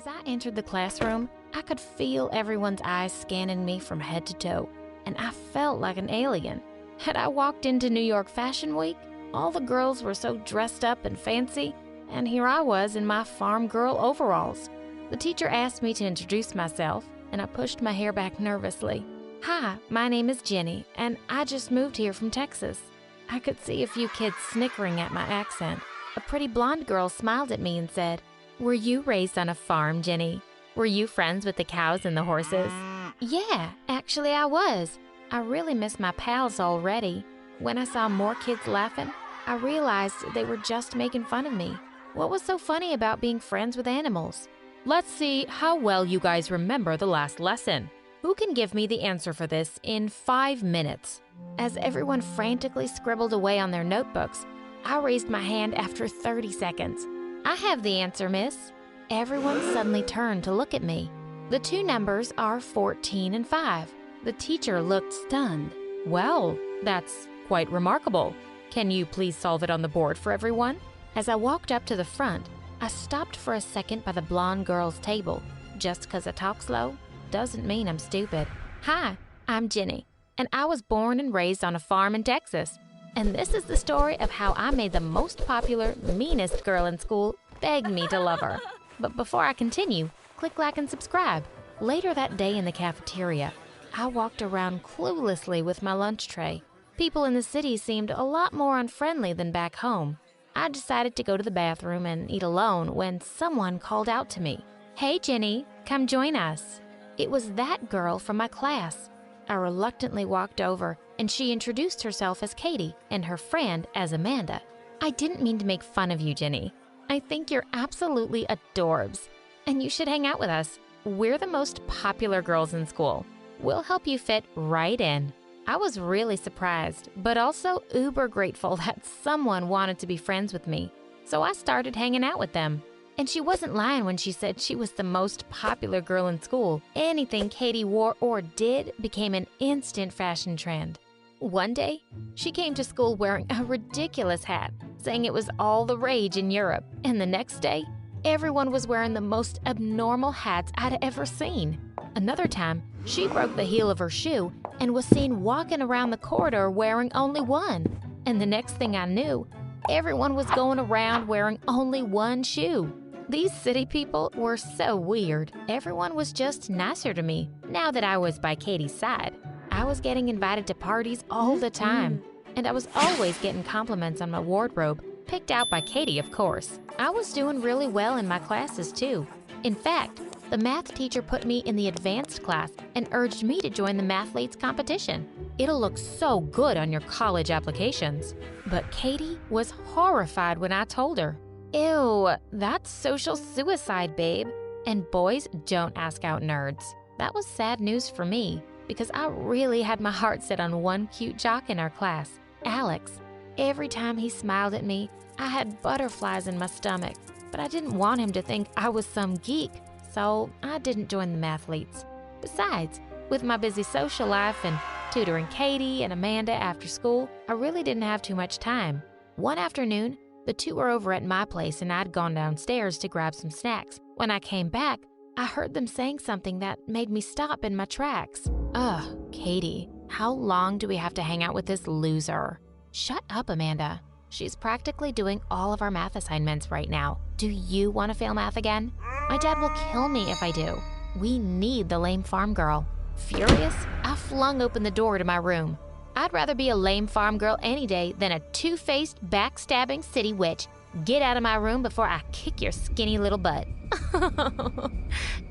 As I entered the classroom, I could feel everyone's eyes scanning me from head to toe, and I felt like an alien. Had I walked into New York Fashion Week? All the girls were so dressed up and fancy, and here I was in my farm girl overalls. The teacher asked me to introduce myself, and I pushed my hair back nervously. "Hi, my name is Jenny, and I just moved here from Texas." I could see a few kids snickering at my accent. A pretty blonde girl smiled at me and said, "Were you raised on a farm, Jenny? Were you friends with the cows and the horses?" "Yeah, actually I was. I really miss my pals already." When I saw more kids laughing, I realized they were just making fun of me. What was so funny about being friends with animals? Let's see how well you guys remember the last lesson. Who can give me the answer for this in 5 minutes? As everyone frantically scribbled away on their notebooks, I raised my hand after 30 seconds. "I have the answer, miss." Everyone suddenly turned to look at me. The two numbers are 14 and 5. The teacher looked stunned. Well, that's quite remarkable. Can you please solve it on the board for everyone? As I walked up to the front, I stopped for a second by the blonde girl's table. Just because I talk slow doesn't mean I'm stupid. "Hi, I'm Jenny, and I was born and raised on a farm in Texas. And this is the story of how I made the most popular, meanest girl in school beg me to love her." But before I continue, click like and subscribe. Later that day in the cafeteria, I walked around cluelessly with my lunch tray. People in the city seemed a lot more unfriendly than back home. I decided to go to the bathroom and eat alone when someone called out to me, "Hey Jenny, come join us." It was that girl from my class. I reluctantly walked over, and she introduced herself as Katie and her friend as Amanda. "I didn't mean to make fun of you, Jenny. I think you're absolutely adorbs, and you should hang out with us. We're the most popular girls in school. We'll help you fit right in." I was really surprised, but also uber grateful that someone wanted to be friends with me. So I started hanging out with them. And she wasn't lying when she said she was the most popular girl in school. Anything Katie wore or did became an instant fashion trend. One day, she came to school wearing a ridiculous hat, saying it was all the rage in Europe. And the next day, everyone was wearing the most abnormal hats I'd ever seen. Another time, she broke the heel of her shoe and was seen walking around the corridor wearing only one. And the next thing I knew, everyone was going around wearing only one shoe. These city people were so weird. Everyone was just nicer to me now that I was by Katie's side. I was getting invited to parties all the time, and I was always getting compliments on my wardrobe, picked out by Katie, of course. I was doing really well in my classes, too. In fact, the math teacher put me in the advanced class and urged me to join the Mathletes competition. It'll look so good on your college applications. But Katie was horrified when I told her, "Ew, that's social suicide, babe. And boys don't ask out nerds." That was sad news for me because I really had my heart set on one cute jock in our class, Alex. Every time he smiled at me, I had butterflies in my stomach, but I didn't want him to think I was some geek, so I didn't join the Mathletes. Besides, with my busy social life and tutoring Katie and Amanda after school, I really didn't have too much time. One afternoon, the two were over at my place and I'd gone downstairs to grab some snacks. When I came back, I heard them saying something that made me stop in my tracks. "Ugh, Katie, how long do we have to hang out with this loser?" "Shut up, Amanda. She's practically doing all of our math assignments right now. Do you want to fail math again? My dad will kill me if I do. We need the lame farm girl." Furious, I flung open the door to my room. I'd rather be a lame farm girl any day than a two-faced, backstabbing city witch. Get out of my room before I kick your skinny little butt.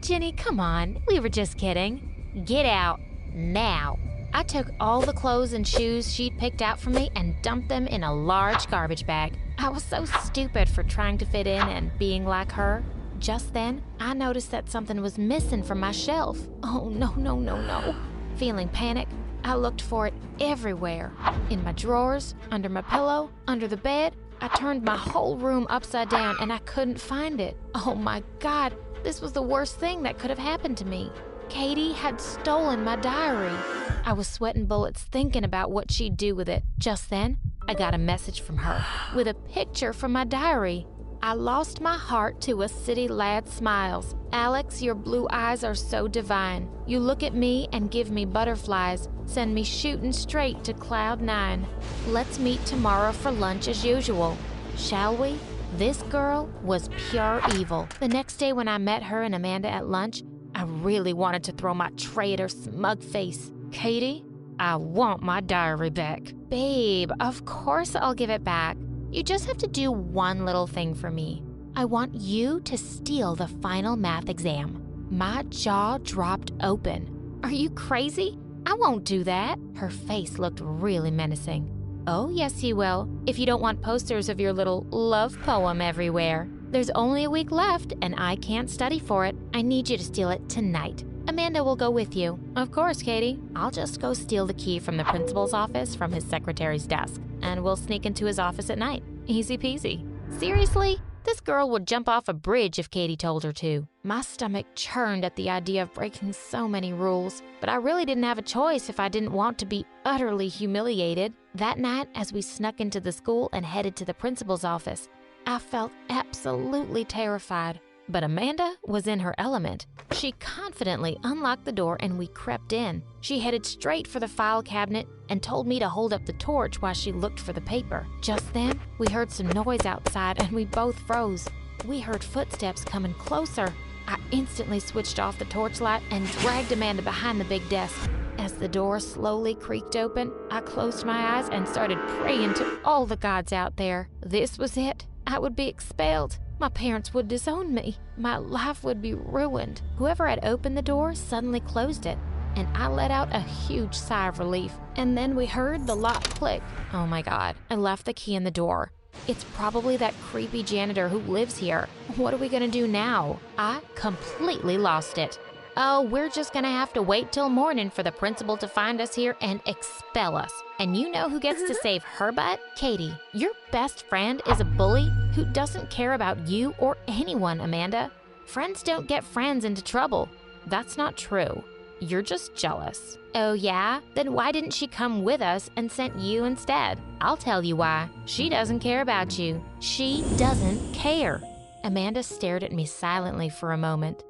Jenny, come on. We were just kidding. Get out, now. I took all the clothes and shoes she'd picked out for me and dumped them in a large garbage bag. I was so stupid for trying to fit in and being like her. Just then, I noticed that something was missing from my shelf. Oh, no. Feeling panic, I looked for it everywhere. In my drawers, under my pillow, under the bed. I turned my whole room upside down and I couldn't find it. Oh my God, this was the worst thing that could have happened to me. Katie had stolen my diary. I was sweating bullets thinking about what she'd do with it. Just then, I got a message from her with a picture from my diary. I lost my heart to a city lad's smiles. Alex, your blue eyes are so divine. You look at me and give me butterflies, send me shooting straight to cloud 9. Let's meet tomorrow for lunch as usual. Shall we? This girl was pure evil. The next day when I met her and Amanda at lunch, I really wanted to throw my tray at her smug face. Katie, I want my diary back. Babe, of course I'll give it back. You just have to do one little thing for me. I want you to steal the final math exam. My jaw dropped open. Are you crazy? I won't do that. Her face looked really menacing. Oh, yes, you will, if you don't want posters of your little love poem everywhere. There's only a week left, and I can't study for it. I need you to steal it tonight. Amanda will go with you. Of course, Katie. I'll just go steal the key from the principal's office from his secretary's desk, and we'll sneak into his office at night. Easy peasy. Seriously? This girl would jump off a bridge if Katie told her to. My stomach churned at the idea of breaking so many rules, but I really didn't have a choice if I didn't want to be utterly humiliated. That night, as we snuck into the school and headed to the principal's office, I felt absolutely terrified. But Amanda was in her element. She confidently unlocked the door and we crept in. She headed straight for the file cabinet and told me to hold up the torch while she looked for the paper. Just then, we heard some noise outside and we both froze. We heard footsteps coming closer. I instantly switched off the torchlight and dragged Amanda behind the big desk. As the door slowly creaked open, I closed my eyes and started praying to all the gods out there. This was it. I would be expelled. My parents would disown me. My life would be ruined. Whoever had opened the door suddenly closed it, and I let out a huge sigh of relief. And then we heard the lock click. Oh my God, I left the key in the door. It's probably that creepy janitor who lives here. What are we gonna do now? I completely lost it. Oh, we're just gonna have to wait till morning for the principal to find us here and expel us. And you know who gets to save her butt? Katie. Your best friend is a bully who doesn't care about you or anyone, Amanda. Friends don't get friends into trouble. That's not true. You're just jealous. Oh yeah? Then why didn't she come with us and sent you instead? I'll tell you why. She doesn't care about you. She doesn't care. Amanda stared at me silently for a moment.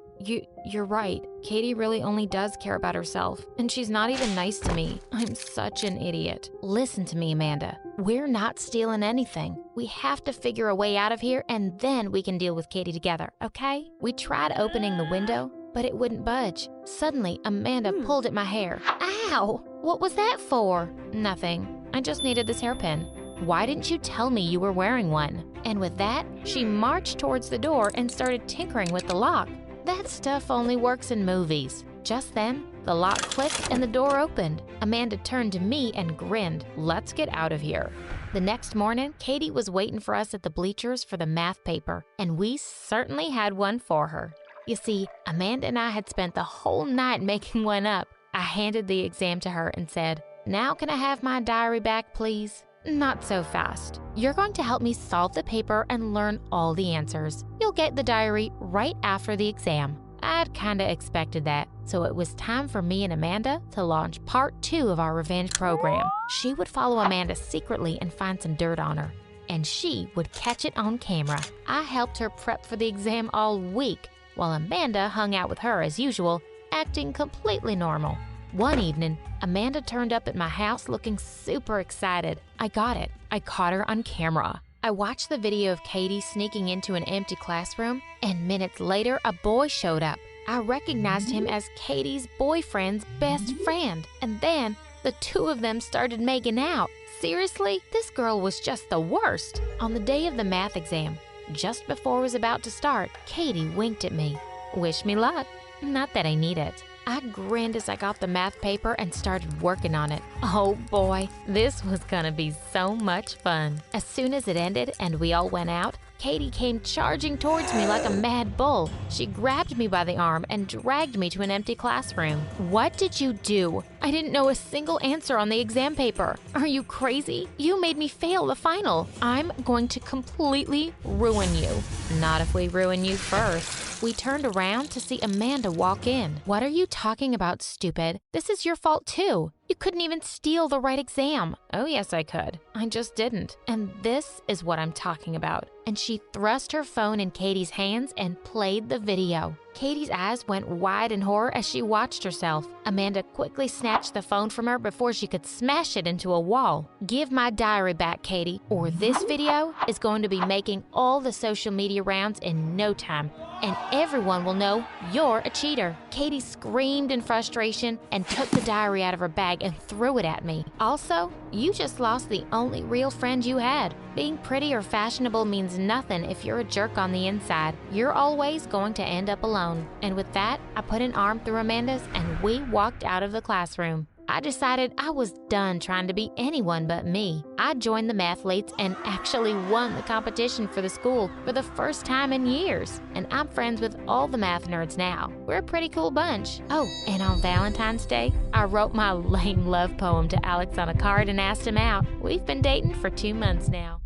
You're right. Katie really only does care about herself, and she's not even nice to me. I'm such an idiot. Listen to me, Amanda. We're not stealing anything. We have to figure a way out of here, and then we can deal with Katie together, okay? We tried opening the window, but it wouldn't budge. Suddenly, Amanda pulled at my hair. Ow! What was that for? Nothing. I just needed this hairpin. Why didn't you tell me you were wearing one? And with that, she marched towards the door and started tinkering with the lock. That stuff only works in movies. Just then, the lock clicked and the door opened. Amanda turned to me and grinned. Let's get out of here. The next morning, Katie was waiting for us at the bleachers for the math paper, and we certainly had one for her. You see, Amanda and I had spent the whole night making one up. I handed the exam to her and said, "Now can I have my diary back, please?" Not so fast. You're going to help me solve the paper and learn all the answers. You'll get the diary right after the exam. I'd kinda expected that, so it was time for me and Amanda to launch part 2 of our revenge program. She would follow Amanda secretly and find some dirt on her, and she would catch it on camera. I helped her prep for the exam all week, while Amanda hung out with her as usual, acting completely normal. One evening, Amanda turned up at my house looking super excited. I got it. I caught her on camera. I watched the video of Katie sneaking into an empty classroom, and minutes later, a boy showed up. I recognized him as Katie's boyfriend's best friend, and then the two of them started making out. Seriously, this girl was just the worst. On the day of the math exam, just before it was about to start, Katie winked at me. Wish me luck. Not that I need it. I grinned as I got the math paper and started working on it. Oh boy, this was gonna be so much fun. As soon as it ended and we all went out, Katie came charging towards me like a mad bull. She grabbed me by the arm and dragged me to an empty classroom. What did you do? I didn't know a single answer on the exam paper. Are you crazy? You made me fail the final. I'm going to completely ruin you. Not if we ruin you first. We turned around to see Amanda walk in. "What are you talking about, stupid? This is your fault too. You couldn't even steal the right exam." "Oh, yes, I could. I just didn't. And this is what I'm talking about." And she thrust her phone in Katie's hands and played the video. Katie's eyes went wide in horror as she watched herself. Amanda quickly snatched the phone from her before she could smash it into a wall. "Give my diary back, Katie, or this video is going to be making all the social media rounds in no time, and everyone will know you're a cheater." Katie screamed in frustration and took the diary out of her bag and threw it at me. "Also, you just lost the only real friend you had. Being pretty or fashionable means nothing if you're a jerk on the inside. You're always going to end up alone." And with that, I put an arm through Amanda's and we walked out of the classroom. I decided I was done trying to be anyone but me. I joined the mathletes and actually won the competition for the school for the first time in years. And I'm friends with all the math nerds now. We're a pretty cool bunch. Oh, and on Valentine's Day, I wrote my lame love poem to Alex on a card and asked him out. We've been dating for 2 months now.